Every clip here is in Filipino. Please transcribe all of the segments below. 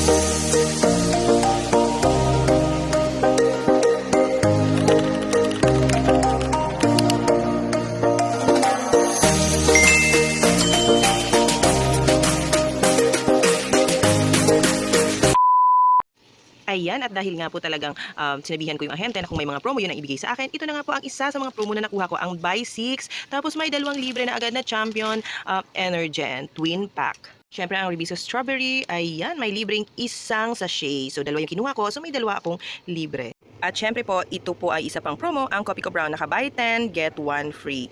Ayan, at dahil nga po talagang sinabihan ko yung ahente na kung may mga promo yun ang ibigay sa akin, ito na nga po ang isa sa mga promo na nakuha ko, ang buy 6, tapos may 2 libre na agad na Champion Energen Twin Pack. Siyempre, ang Reviso Strawberry, ayan, may libreng isang sachet. So, 2 yung kinuha ko, so may 2 akong libre. At syempre po, ito po ay isa pang promo, ang Coffee Co Brown, naka buy 10, get 1 free.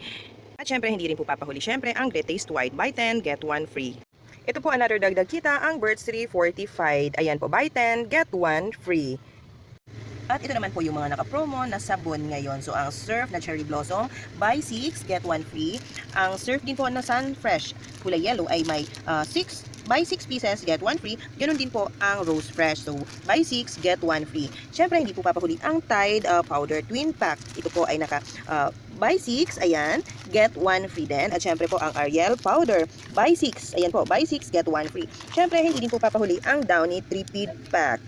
At syempre, hindi rin po papahuli, syempre, ang Great Taste White, buy 10, get 1 free. Ito po another dagdag kita, ang Birds 3 fortified. Ayan po, buy 10, get 1 free. At ito naman po yung mga naka-promo na sabon ngayon. So, ang Surf na Cherry Blossom, buy 6, get 1 free. Ang Surf din po na Sun Fresh, kulay yellow, ay may buy 6 pieces, get 1 free. Ganun din po ang Rose Fresh. So, buy 6, get 1 free. Siyempre, hindi po papahuli ang Tide Powder Twin Pack. Ito po ay buy 6, ayan, get 1 free din. At syempre po ang Ariel Powder, buy 6, ayan po, buy 6, get 1 free. Syempre, hindi din po papahuli ang Downy Tripid Pack.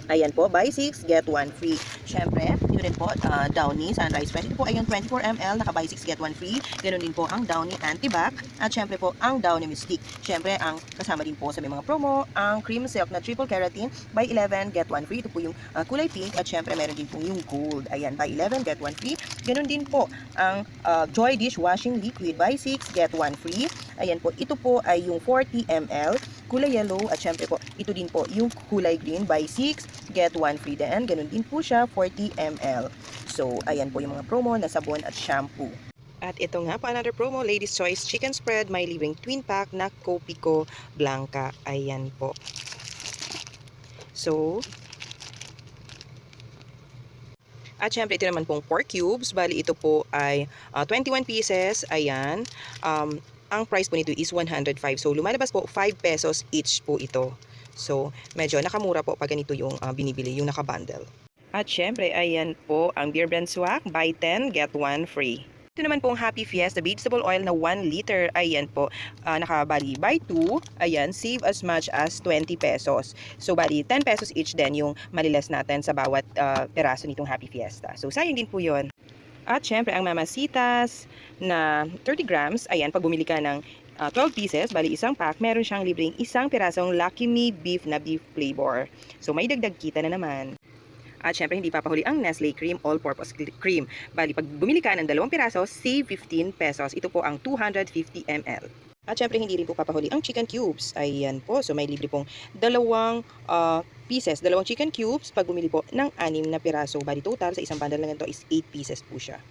Ayan po, buy 6, get 1 free. Syempre, ito rin po, Downy Sunrise Fresh. Ito po ay yung 24 ml, naka buy 6, get 1 free. Ganun din po ang Downy Antibac. At syempre po, ang Downy Mystique. Syempre, ang kasama din po sa may mga promo, ang Cream Silk na Triple Keratin, buy 11, get 1 free. Ito po yung kulay pink. At syempre, meron din po yung gold. Ayan, buy 11, get 1 free. Ganun din po, ang Joy Dishwashing Liquid, buy 6, get 1 free. Ayan po, ito po ay yung 40 ml, kulay yellow. At syempre po, ito din po yung kulay green, buy 6, get 1 free din. Ganun din po siya, 40 ml. So, ayan po yung mga promo na sabon at shampoo. At ito nga po, another promo, Ladies Choice Chicken Spread, may libreng twin pack na Copico Blanca. Ayan po. So, at syempre, ito naman pong pork cubes. Bali, ito po ay 21 pieces. Ayan. Ang price po nito is 105. So, lumalabas po 5 pesos each po ito. So, medyo nakamura po pag ganito yung binibili, yung nakabundle. At syempre, ayan po ang Beer Brand Swak, buy 10, get 1 free. Ito naman pong Happy Fiesta Vegetable Oil na 1 liter. Ayan po, nakabali buy 2. Ayan, save as much as 20 pesos. So, bali 10 pesos each din yung maliles natin sa bawat peraso nitong Happy Fiesta. So, sayang din po yun. At syempre, ang Mamasitas na 30 grams. Ayan, pag bumili ka ng 12 pieces, bali isang pack, meron siyang libreng isang pirasong Lucky Me beef na beef flavor. So, may dagdag kita na naman. At syempre, hindi papahuli ang Nestle Cream All-Purpose Cream. Bali, pag bumili ka ng 2 piraso, save 15 pesos. Ito po ang 250 ml. At syempre, hindi rin po papahuli ang chicken cubes. Ayan po. So, may libre pong 2 pieces, 2 chicken cubes pag bumili po ng 6 na piraso. Bali, total sa isang bundle na ganito is 8 pieces po siya.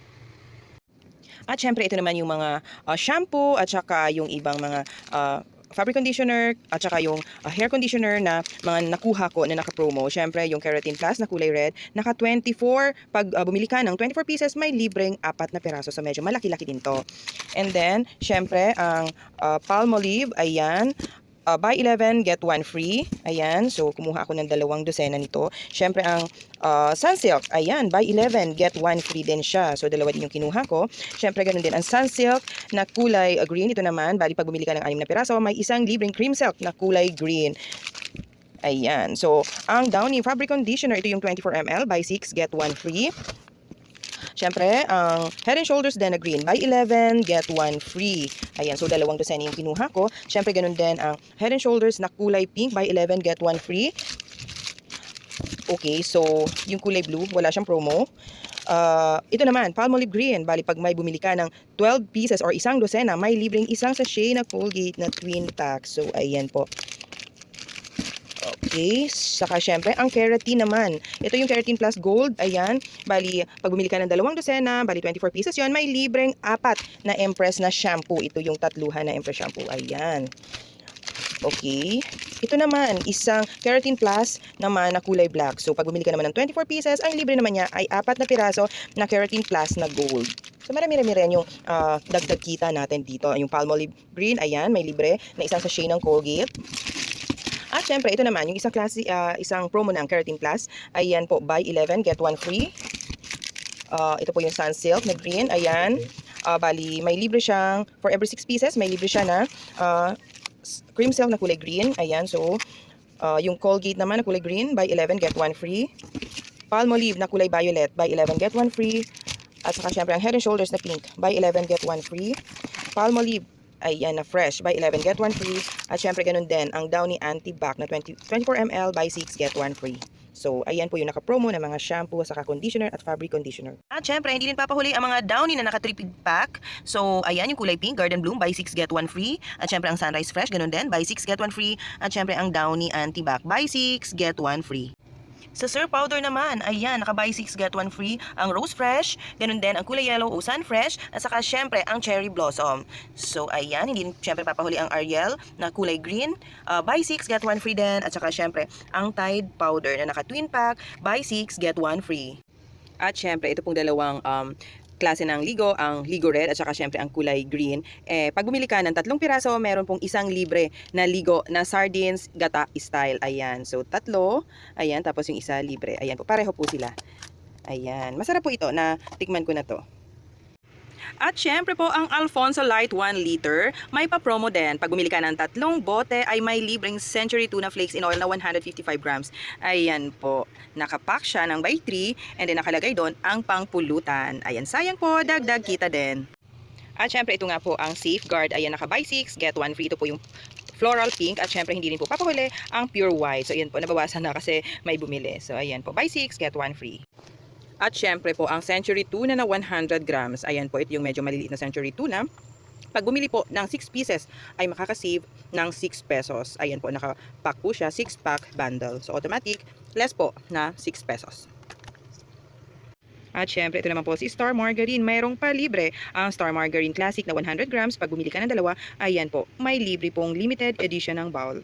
At syempre, ito naman yung mga shampoo at saka yung ibang mga fabric conditioner at saka yung hair conditioner na mga nakuha ko na naka-promo. Syempre, yung Keratin Plus na kulay red, naka 24. Pag bumili ka ng 24 pieces, may libreng 4 na piraso. So, medyo malaki-laki din to. And then, syempre, ang Palmolive, ayan, buy 11, get 1 free. Ayan, so kumuha ako ng 2 dosena nito. Syempre, ang Sunsilk, ayan, buy 11, get 1 free din siya. So, 2 din yung kinuha ko. Syempre, ganun din ang Sunsilk na kulay green. Ito naman, bali pag bumili ka ng 6 na piraso, may isang libreng Cream Silk na kulay green. Ayan, so ang Downy Fabric Conditioner, ito yung 24 ml, buy 6, get 1 free. Syempre, ang Head and Shoulders din na green, buy 11, get 1 free. Ayan, so 2 dosena yung kinuha ko. Syempre, ganun din ang Head and Shoulders na kulay pink, buy 11, get 1 free. Okay, so yung kulay blue, wala siyang promo. Ito naman, Palmolive Green. Bali, pag may bumili ka ng 12 pieces or isang dosena, may libreng isang sachet na Colgate na twin pack. So, ayan po. Okay, saka syempre, ang Keratin naman. Ito yung Keratin Plus Gold. Ayan, bali, pag bumili ka ng 2 dosena, bali 24 pieces yon, may libreng 4 na Empress na shampoo. Ito yung 3 na Empress shampoo. Ayan. Okay. Ito naman, isang Keratin Plus naman na kulay black. So, pag bumili ka naman ng 24 pieces, ang libre naman niya ay 4 na piraso na Keratin Plus na gold. So, marami-rami rin yung dagdag kita natin dito. Yung Palmolive Green, ayan, may libre na isang sachet ng Colgate. At syempre, ito naman, yung isang promo ng Keratin Plus. Ayan po, buy 11, get 1 free. Ito po yung Sunsilk na green. Ayan. Bali, may libre siyang, for every 6 pieces, may libre siya na cream silk na kulay green. Ayan, so yung Colgate naman na kulay green, buy 11 get 1 free. Palmolive na kulay violet, buy 11 get 1 free. At saka syempre ang Head and Shoulders na pink, buy 11 get 1 free. Palmolive, ayan na fresh, buy 11 get 1 free. At syempre ganun din ang Downy Anti-Bac na 24 ml, buy 6 get 1 free. So, ayan po yung naka-promo ng mga shampoo, saka conditioner at fabric conditioner. At syempre, hindi din papahuli ang mga Downy na naka-3 pack. So, ayan yung kulay pink, Garden Bloom, buy 6 get 1 free. At syempre, ang Sunrise Fresh, ganun din, buy 6 get 1 free. At syempre, ang Downy Anti-Bac, buy 6 get 1 free. Sa Sir Powder naman, ayan, naka-buy 6 get 1 free ang Rose Fresh, ganun din ang kulay yellow o Sun Fresh, at saka syempre ang Cherry Blossom. So ayan, hindi syempre papahuli ang Ariel na kulay green, buy 6 get 1 free din, at saka syempre ang Tide Powder na naka-twin pack, buy 6 get 1 free. At syempre ito pong dalawang klase ng ligo, ang ligo red at saka syempre ang kulay green. Pag bumili ka ng 3 piraso, meron pong isang libre na ligo na sardines gata style. Ayan. So 3, ayan, tapos yung isa libre. Ayan po, pareho po sila. Ayan. Masarap po ito na tikman ko na to. At syempre po ang Alfonso Light 1 liter, may pa-promo din. Pag bumili ka ng 3 bote ay may libreng Century Tuna Flakes in oil na 155 grams. Ayan po, nakapack siya ng by 3 and then nakalagay doon ang pangpulutan. Ayan, sayang po, dagdag kita din. At syempre ito nga po ang Safeguard. Ayan, naka buy 6, get 1 free. Ito po yung floral pink at syempre hindi din po papahuli ang pure white. So ayan po, nabawasan na kasi may bumili. So ayan po, buy 6, get 1 free. At syempre po, ang Century Tuna na 100 grams. Ayan po, ito yung medyo maliliit na Century Tuna. Pag bumili po ng 6 pieces, ay makakasave ng 6 pesos. Ayan po, nakapack po siya, 6-pack bundle. So, automatic, less po na 6 pesos. At syempre, ito naman po si Star Margarine. Mayroong pa libre ang Star Margarine Classic na 100 grams. Pag bumili ka ng 2, ayan po, may libre pong limited edition ng bowl.